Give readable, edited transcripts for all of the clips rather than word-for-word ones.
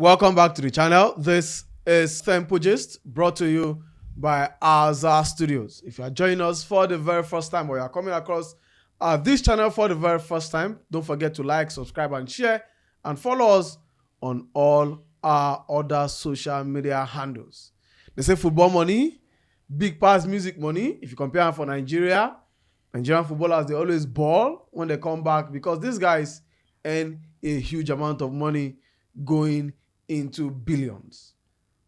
Welcome back to the channel. This is Tempo Gist, brought to you by Nassr Studios. If you are joining us for the very first time or you are coming across this channel for the very first time, don't forget to like, subscribe, and share, and follow us on all our other social media handles. They say football money, big pass music money. If you compare them for Nigeria, Nigerian footballers, they always ball when they come back because these guys earn a huge amount of money going into billions.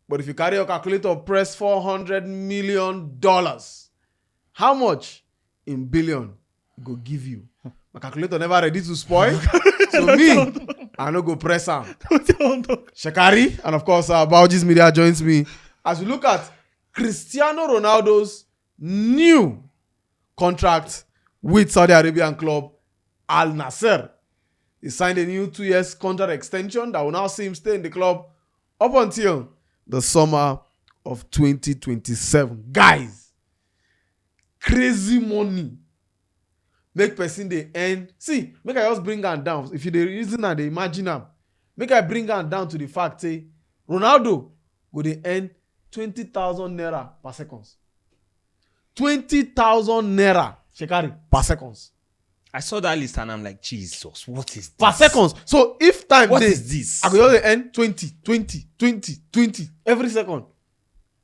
But if you carry your calculator, press $400 million, how much in billion go give you? My calculator never ready to spoil. So me, I no go press am. Shekari, and of course, Bauji's Media joins me as we look at Cristiano Ronaldo's new contract with Saudi Arabian club Al Nassr. He signed a new 2 years contract extension that will now see him stay in the club up until the summer of 2027. Guys, crazy money. Make person they earn. See, make I just bring am down. If you the reason and they imagine am, make I bring am down to the fact say Ronaldo go they earn 20,000 naira per second. 20,000 naira, Shekari, per seconds. I saw that list and I'm like, Jesus, what is this? Per seconds. So if time What dey, is this? I go just earn 20 every second.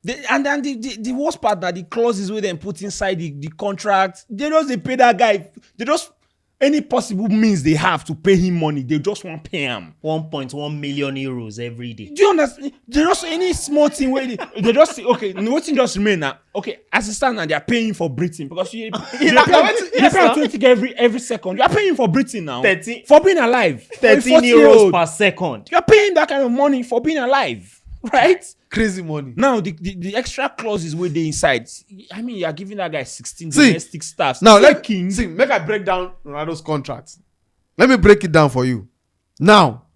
The worst part that the clauses where they put inside the contract, they pay that guy. They just any possible means they have to pay him money. They just want to pay him 1.1 million euros every day. Do you understand? They just any small thing where they just say, okay, nothing just remain now. Okay, as it stands now, they are paying for breathing because you pay 20 every second. You are paying for breathing now. 13 for being alive. 13 euros per second. You are paying that kind of money for being alive, right? Crazy money. Now the extra clauses where they inside. I mean, you are giving that guy 16 domestic staffs. Now make I break down Ronaldo's contract. Let me break it down for you. Now,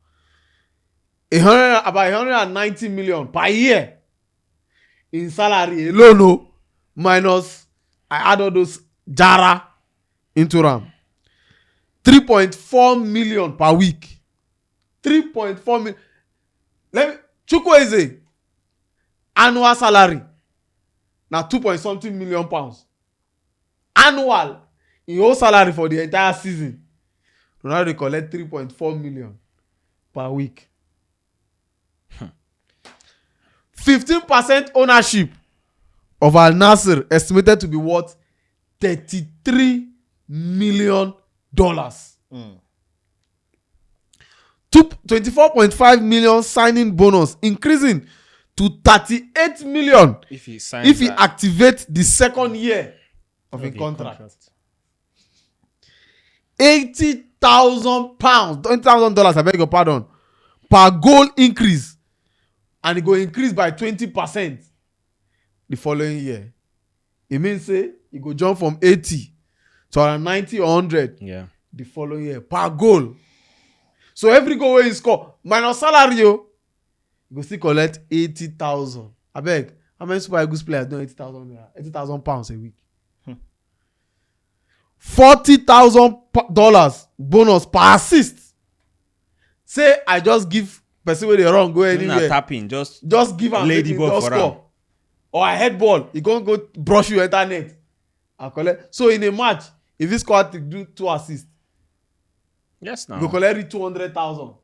about 190 million per year in salary alone, minus I add all those jara into RAM. 3.4 million per week. 3.4 million. Let me Chukwueze annual salary na 2.something million pounds. Annual in whole salary for the entire season. Ronaldo dey collect 3.4 million per week. 15% ownership of Al Nassr estimated to be worth $33 million. 24.5 million signing bonus, increasing to 38 million if he activates the second year of a contract. 80,000 pounds, $20,000, I beg your pardon, per goal increase, and it go increase by 20% the following year. It means say it go jump from 80 to around 90 or 100 the following year per goal. So every goal where he score minus salary, you go still collect 80,000. I beg, how many Super Eagles players do 80,000 pounds a week? $40,000 bonus per assist. Say I just give person where they wrong go anywhere. Tapping, just give am lady ball for score. Or a head ball, he go brush you enter net. I collect. So in a match, if he score to do 2 assists, yes, now you collect 200,000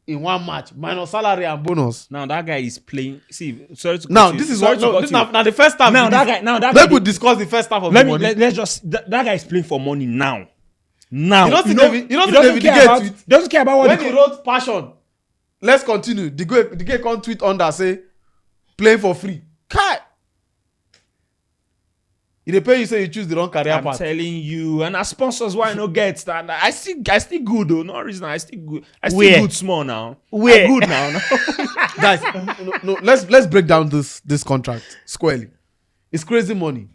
in one match minus salary and bonus. Now that guy is playing. See, sorry to now this is what now the first time. Now that guy. Let me discuss the first half of the money. Let's just that guy is playing for money now. Now you doesn't care about what when he wrote passion. Let's continue. The guy can't tweet under say playing for free. Kai. If they pay you say you choose the wrong career path. I'm telling you, and our sponsors why I no get that. I still good though. No reason I still good. I still good small now. Where? I'm good now. Guys, no, let's break down this contract squarely. It's crazy money.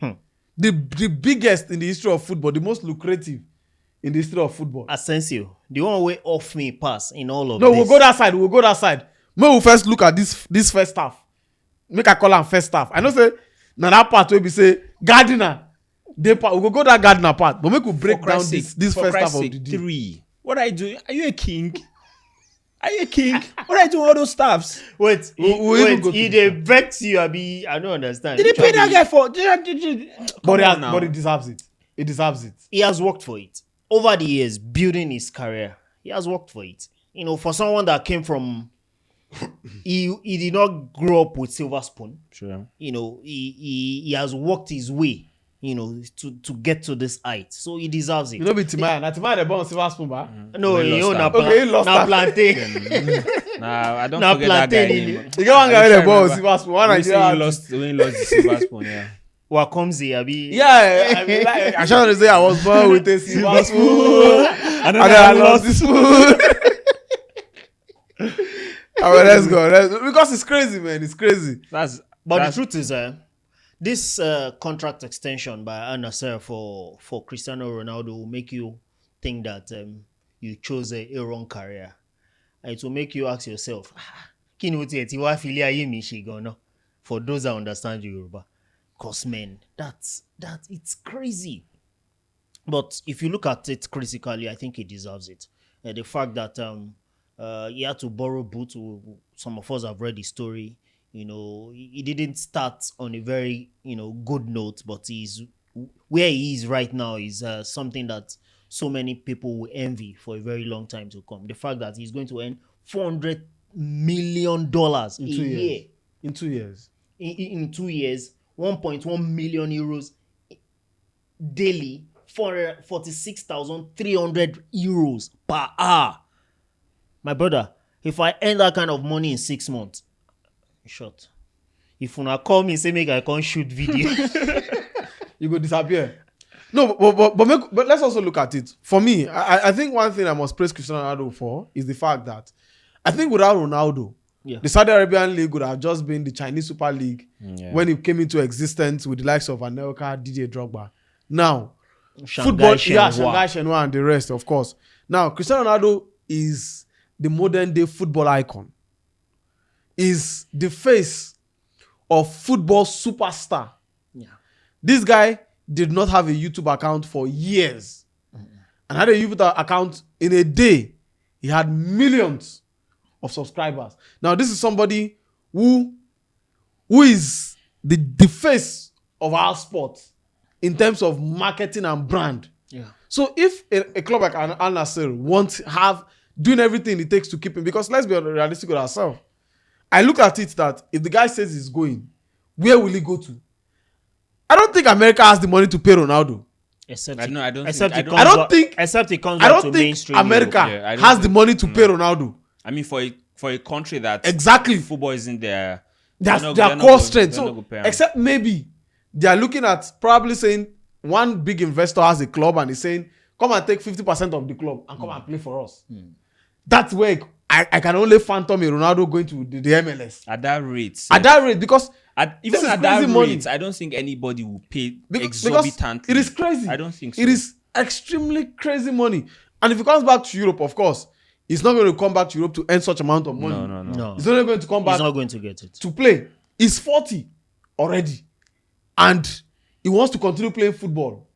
The biggest in the history of football, the most lucrative in the history of football. Asensio, the one way off me pass in all of this. No, this. we'll go that side. May we first look at this first half. Make I call am first half. I know say now that part where we say Gardiner, we go that Gardiner part, but make we break down this first half of the deal. 3. What are you doing? Are you a king? Are you king? What are you doing all those staffs? Wait, Who even go to he the they vex you, Abi. I don't understand. Did they Which pay one that be- guy for? But he deserves it. He deserves it. He has worked for it over the years, building his career. He has worked for it. You know, for someone that came from, he did not grow up with silver spoon. Sure. You know, he has worked his way. You know, to get to this height, so he deserves it. You know, be Timaya. Now Timaya they born silver spoon, ba. No, He you lost know, that. Okay, he lost na that. plantain. Nah, I don't Nah, forget that guy plantain, name. You get one guy they born silver spoon. One When Nigeria. he lost the silver spoon, yeah. Wakomzi, Abi. Yeah, I mean, like, I trying to say I was born with a silver spoon, and then I lost the spoon. All right, let's go. Because it's crazy, man. It's crazy. That's But the truth is, this contract extension by Nassr for Cristiano Ronaldo will make you think that you chose a wrong career. And it will make you ask yourself, for those that understand Yoruba. Because, man, it's crazy. But if you look at it critically, I think he deserves it. The fact that he had to borrow boots, some of us have read the story. You know, he didn't start on a very, good note, but where he is right now is something that so many people will envy for a very long time to come. The fact that he's going to earn $400 million a year. In 2 years. In 2 years, 1.1 million euros daily, 46,300 euros per hour. My brother, if I earn that kind of money in 6 months, short. If una call me say make I can't shoot video, You go disappear. No, but let's also look at it. For me, I think one thing I must praise Cristiano Ronaldo for is the fact that I think without Ronaldo, the Saudi Arabian League would have just been the Chinese Super League when it came into existence with the likes of Anelka, DJ Drogba. Now, football, Shanghai Shenhua and the rest, of course. Now, Cristiano Ronaldo is the modern day football icon. Is the face of football superstar. Yeah. This guy did not have a YouTube account for years. And had a YouTube account in a day. He had millions of subscribers. Now, this is somebody who is the face of our sport in terms of marketing and brand. Yeah. So if a club like Al Nassr won't have doing everything it takes to keep him, because let's be realistic with ourselves. I look at it that if the guy says he's going, where will he go to? I don't think America has the money to pay Ronaldo. Except I he don't think comes back to mainstream America Europe. has the money to pay Ronaldo. I mean, for a country that Exactly. football isn't their That's they're their not core go- strength. they're not So, go pay him. except maybe they are looking at probably saying one big investor has a club and is saying, come and take 50% of the club and come and play for us. That's where I can only phantom a Ronaldo going to the MLS. at that rate. At that rate, because Even this is at that crazy money. rate, I don't think anybody will pay because exorbitantly. it is crazy. I don't think so. It is extremely crazy money. And if he comes back to Europe, of course, he's not going to come back to Europe to earn such amount of money. No. No, He's only going to come he's back not going to get it. to play. He's 40 already. And he wants to continue playing football.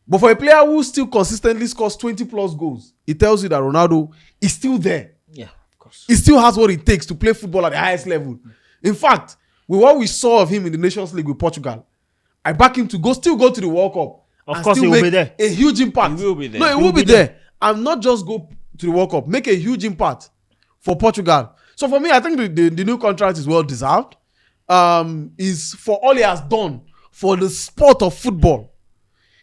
But for a player who still consistently scores 20 plus goals, it tells you that Ronaldo is still there. Yeah, of course. He still has what it takes to play football at the highest level. In fact, with what we saw of him in the Nations League with Portugal, I back him to still go to the World Cup. Of and course still he will make be there. a huge impact. He will be there. No, he will be there. And not just go to the World Cup, make a huge impact for Portugal. So for me, I think the new contract is well deserved. Is for all he has done for the sport of football.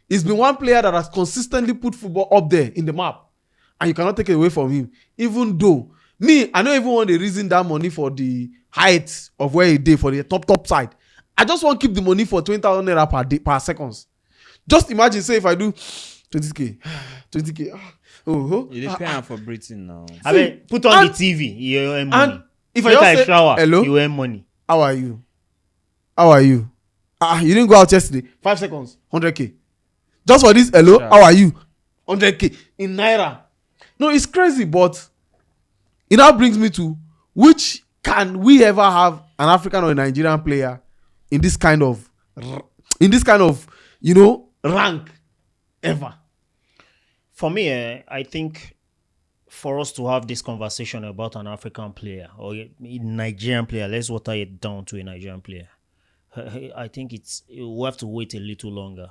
He's been one player that has consistently put football up there in the map. And you cannot take it away from him. Even though, I don't even want the reason that money for the height of where he did for the top side. I just want to keep the money for 20,000 naira per seconds. Just imagine, say if I do 20k. You dey pay am for breathing now. I mean, put on the TV, you earn money. And if Take I a just say, shower, hello, you earn money. how are you? You didn't go out yesterday. 5 seconds, 100k. Just for this, hello, Sure. how are you? 100k in naira. No, it's crazy, but it now brings me to which can we ever have an African or a Nigerian player in this kind of rank ever? For me, I think for us to have this conversation about an African player or a Nigerian player, let's water it down to a Nigerian player. I think we'll have to wait a little longer.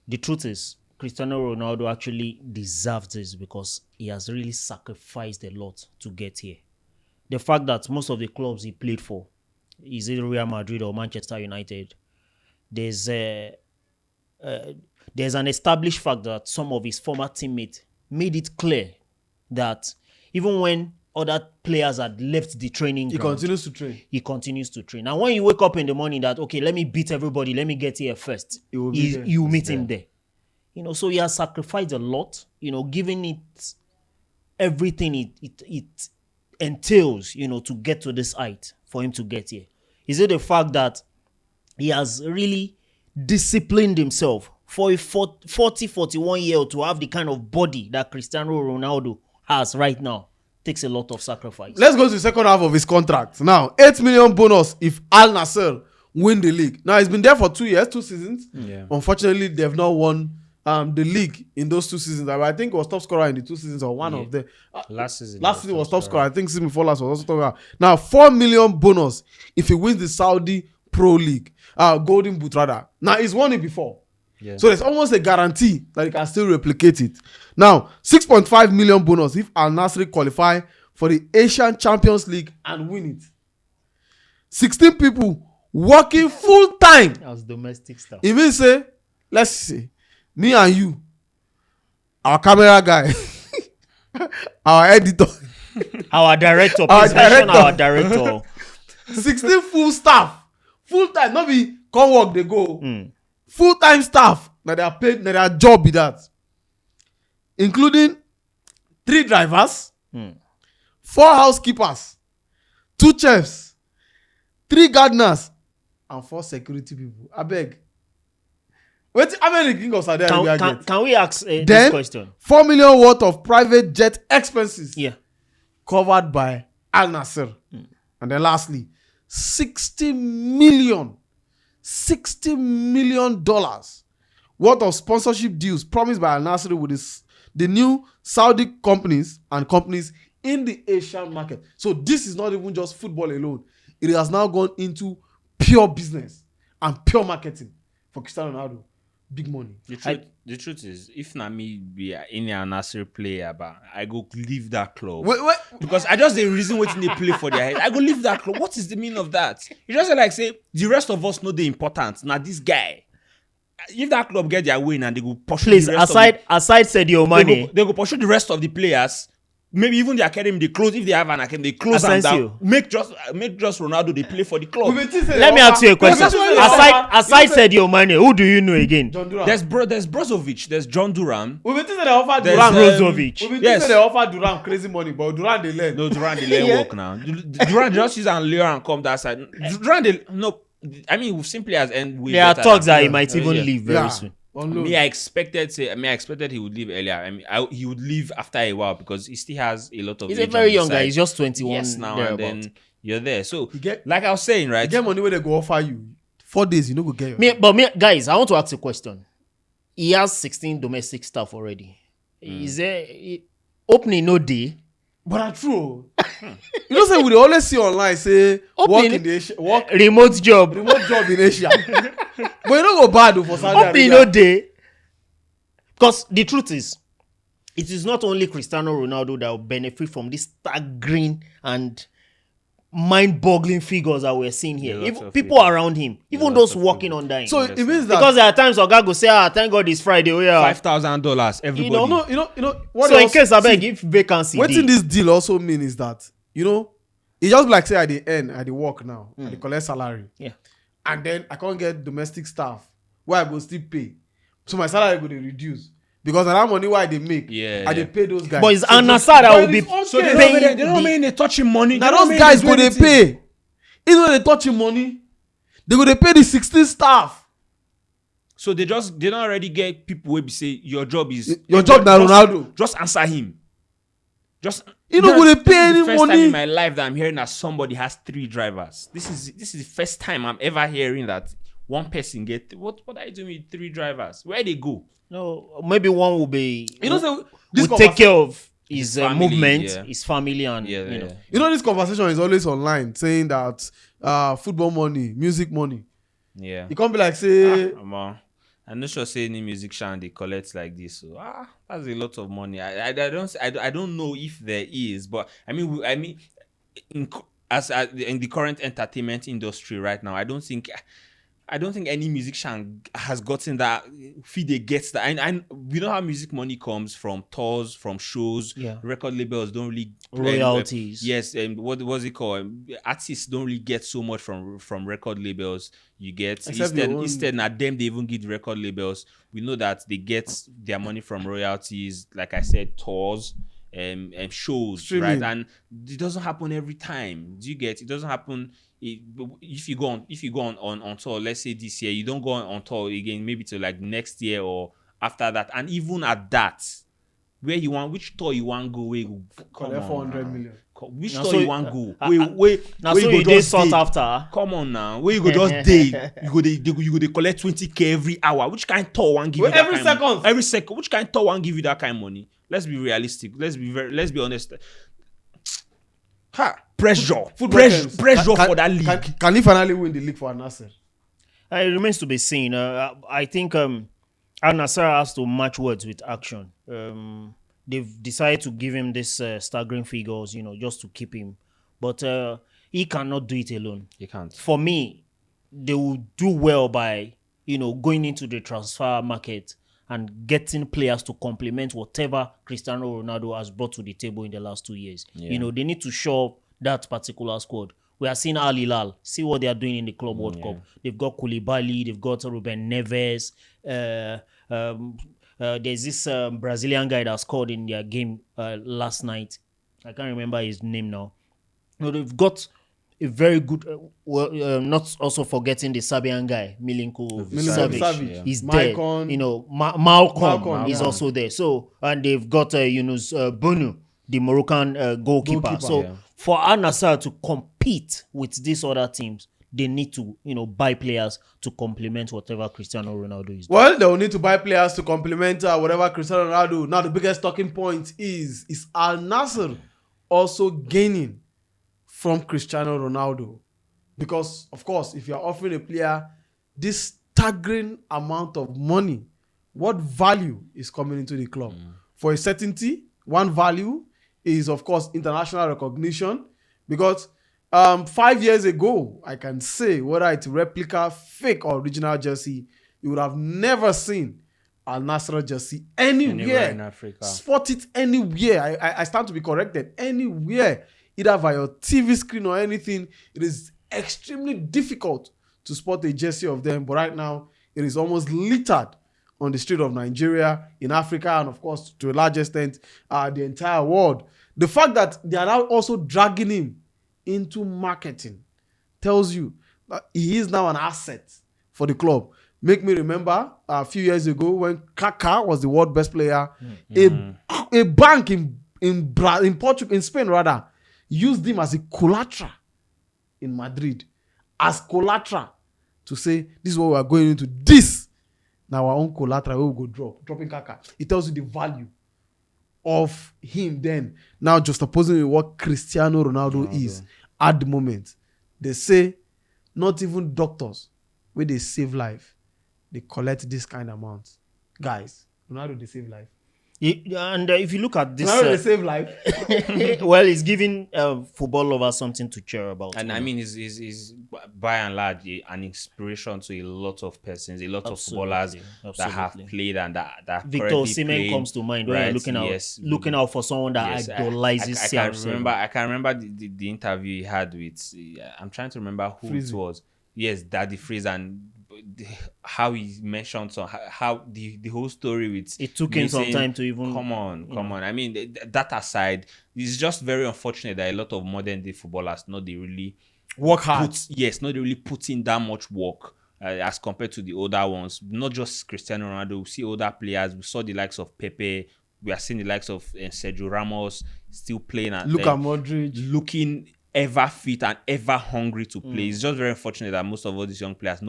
The truth is, Cristiano Ronaldo actually deserves this because he has really sacrificed a lot to get here. The fact that most of the clubs he played for, is it Real Madrid or Manchester United, there's an established fact that some of his former teammates made it clear that even when other players had left the training ground, he continues to train. And when you wake up in the morning that, okay, let me beat everybody, let me get here first, you meet him there. So he has sacrificed a lot, giving it everything it entails, to get to this height for him to get here. Is it the fact that he has really disciplined himself for a 41-year-old to have the kind of body that Cristiano Ronaldo has right now? Takes a lot of sacrifice. Let's go to the second half of his contract. Now, 8 million bonus if Al Nassr win the league. Now, he's been there for 2 years, 2 seasons. Yeah. Unfortunately, they've not won the league in those 2 seasons. I think he was top scorer in the 2 seasons or one of them. Last season was top scorer. I think season before last was also top scorer. Now, 4 million bonus if he wins the Saudi Pro League. Golden Boot rather. Now, he's won it before. Yeah. So there's almost a guarantee that he can still replicate it. Now, 6.5 million bonus if Al Nassr qualify for the Asian Champions League and win it. 16 people working full time as domestic staff. Even say, let's say, me and you, our camera guy, our editor, our director, our director. 16 full staff, full time, not be come work they go. Full-time staff that they are paid, that their job be that, including 3 drivers, 4 housekeepers, 2 chefs, 3 gardeners, and 4 security people. I beg. Wait, how many kingdoms are there? Can we ask this question? 4 million worth of private jet expenses. Yeah, covered by Al Nassr. And then lastly, $60 million worth of sponsorship deals promised by Al Nassr with the new Saudi companies and companies in the Asian market. So this is not even just football alone. It has now gone into pure business and pure marketing for Cristiano Ronaldo. Big money. The truth is, if not me be any Al Nassr player, but I go leave that club. Wait. Because I just the reason waiting they play for their head. I go leave that club. What is the meaning of that? You just like say the rest of us know the importance. Now this guy, if that club get their win and they go pursue the rest aside Sadio Mane, they go pursue the rest of the players. Maybe even the academy, they close. If they have an academy, they close them down. Make just Ronaldo, they play for the club. Let me ask you a question. Aside Sadio Mane, who do you know again? John Duran. There's Brozovic. There's John Duran. We've been thinking they offer Duran Brozovic. We've been thinking they offer Duran crazy money, but Duran they learn. No, Duran they learn work now. Duran just use and lure and come that side. Duran they no. I mean, we've simply as end. There are talks that he might even leave very soon. I expected he would leave earlier. I mean, he would leave after a while because he still has a lot of. He's a very young guy. He's just 21 yes, now and then you're there. So like I was saying, right? You get money where they go offer you 4 days. You know go get your guys, I want to ask a question. He has 16 domestic staff already. Is there opening no day? But that's true. You know, say we always see online say remote job in Asia. But you don't go bad for Saudi Arabia. No day. Because the truth is, it is not only Cristiano Ronaldo that will benefit from this staggering and mind-boggling figures that we're seeing here. Even people around him, even those working under him. So it means that because there are times Oga go say, thank God it's Friday. $5,000 everybody. You know what so else, in case I beg if vacancy. What in this deal also mean is that it just like say at the end, at the work now, I collect salary. Yeah. And then I can't get domestic staff where I go still pay. So my salary go to reduce. Because of that money why they make, I they pay those guys. But it's Al Nassr that will be so they don't mean they touching money. Now those guys go they pay. Even though they touching money, they go they pay the 16 staff. So they don't already get people where be say your job is now Ronaldo. Just answer him. Just go they pay any money. First time in my life that I'm hearing that somebody has 3 drivers. This is the first time I'm ever hearing that one person get what are you doing with 3 drivers? Where they go? No, maybe one will be. So will take care of his family, movement, yeah. his family, and Yeah, you know. yeah. You know, this conversation is always online saying that football money, music money. Yeah. You can't be like, say, I'm not sure say any musician they collect like this. So that's a lot of money. I don't know if there is, but I mean, as in the current entertainment industry right now, I don't think any musician has gotten that fee they get that. And we know how music money comes from tours, from shows. Yeah. Record labels don't really Royalties. yes, and what's it called? Artists don't really get so much from record labels. You get Except your own- instead now them they even give record labels. We know that they get their money from royalties, like I said, tours and shows, Streaming. right? And it doesn't happen every time. Do you get? It doesn't happen. If you go on tour, let's say this year, you don't go on tour again, maybe to like next year or after that. And even at that, which tour you want go, where you go, come collect on 400 now. million. Which Now, tour so, you want go? now Where so you you go dey just sought dey? after. Come on now, where you go just day? You go they collect 20K every hour. Which kind of tour want give you that Every kind second. Every second. Which kind of tour want give you that kind of money? Let's be realistic. Let's be honest. Pressure Football for that league. Can he finally win the league for Nassr? It remains to be seen. I think Al Nassr has to match words with action. They've decided to give him this staggering figures, just to keep him. But he cannot do it alone. You can't. For me, they will do well by, going into the transfer market and getting players to complement whatever Cristiano Ronaldo has brought to the table in the last 2 years. Yeah. They need to show up that particular squad. We are seeing Al Hilal. See what they are doing in the Club World Cup. They've got Koulibaly. They've got Ruben Neves. There's this Brazilian guy that scored in their game last night. I can't remember his name now. They've got a very good, not also forgetting the Serbian guy, Milinko Savic. Yeah. He's Maicon. there. Malcolm Malcolm, is yeah. also there. So, and they've got Yunus Bunu, the Moroccan goalkeeper. So, for Al Nassr to compete with these other teams, they need to, buy players to complement whatever Cristiano Ronaldo is doing. Well, they will need to buy players to complement whatever Cristiano Ronaldo. Now, the biggest talking point is Al Nassr also gaining from Cristiano Ronaldo? Because, of course, if you're offering a player this staggering amount of money, what value is coming into the club? For a certainty, one value is, of course, international recognition. Because 5 years ago, I can say, whether it's replica, fake, or original jersey, you would have never seen Al Nassr jersey anywhere in Africa. Spot it anywhere. I stand to be corrected. Anywhere, either via your TV screen or anything, it is extremely difficult to spot a jersey of them. But right now, it is almost littered on the street of Nigeria, in Africa, and of course, to a large extent, the entire world. The fact that they are now also dragging him into marketing tells you that he is now an asset for the club. Make me remember a few years ago when Kaká was the world best player. A bank in Portugal, in Spain rather, used him as a collateral in Madrid, as collateral to say, this is what we are going into. This now our own collateral we will go dropping Kaká. It tells you the value of him then. Now just opposing what Cristiano Ronaldo is at the moment. They say not even doctors when they save life, they collect this kind of amount. Guys, Ronaldo they save life. And if you look at this, Ronaldo they save life. well, it's giving football lovers something to cheer about. And I mean, he's by and large an inspiration to a lot of persons, a lot of footballers that have played and that Victor Osimhen comes to mind when you're looking out for someone that idolizes CR7. I can remember the interview he had with. I'm trying to remember who it was. Yes, Daddy Freeze, and how he mentioned how the whole story with it took him some time to even come on. I mean, that aside, it's just very unfortunate that a lot of modern day footballers not they really work hard. Not really put in that much work as compared to the older ones. Not just Cristiano Ronaldo. We see older players. We saw the likes of Pepe. We are seeing the likes of Sergio Ramos still playing at Luka Modric looking ever fit and ever hungry to play. It's just very unfortunate that most of all these young players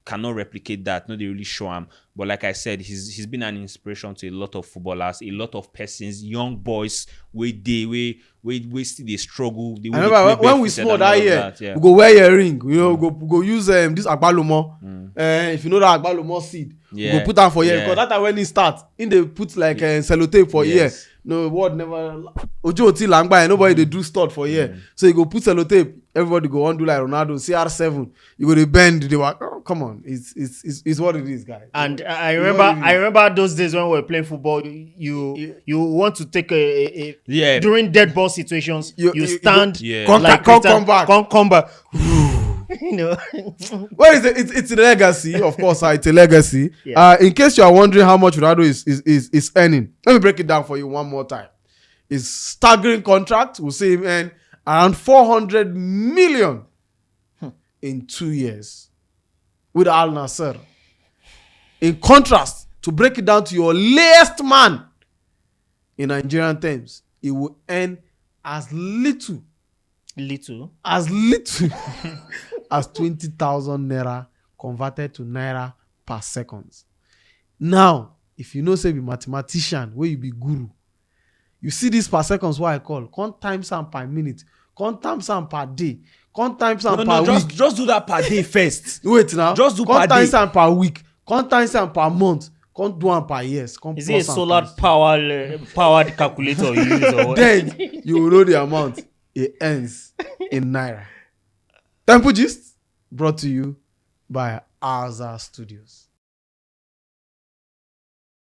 cannot replicate that. No, they really show him. But like I said, he's been an inspiration to a lot of footballers, a lot of persons, young boys we still they struggle. I remember when we small that year, we go wear earring, we go use this agbalumo. If you know that agbalumo seed, we go put am for here because that time when it start, they put like sellotape for here. No word never. Ojo oti langba, nobody they do stud for here. So you go put sellotape. Everybody go on do like Ronaldo, CR7. You go to bend. They work. Oh, come on, it's what it is, guys. And I remember those days when we were playing football. You want to take a during dead ball situations. You stand come back. You know. Well, it's a legacy, of course. It's a legacy. In case you are wondering how much Ronaldo is earning, let me break it down for you one more time. His staggering contract will see him earn around 400 million in 2 years with Al Nassr. In contrast, to break it down to your latest man in Nigerian terms, he will earn as little as 20,000 naira converted to naira per second. Now, if you know say be mathematician, where you be guru, you see this per seconds what I call, count times and per minute, count times and per day, count times and per week. Just do that per day first. Wait now. Just do count per times day. and per week, count times and per month, count do and per years. Is it a solar powered calculator you use or what? Then you will know the amount it earns in naira. Temple Gist brought to you by Nassr Studios.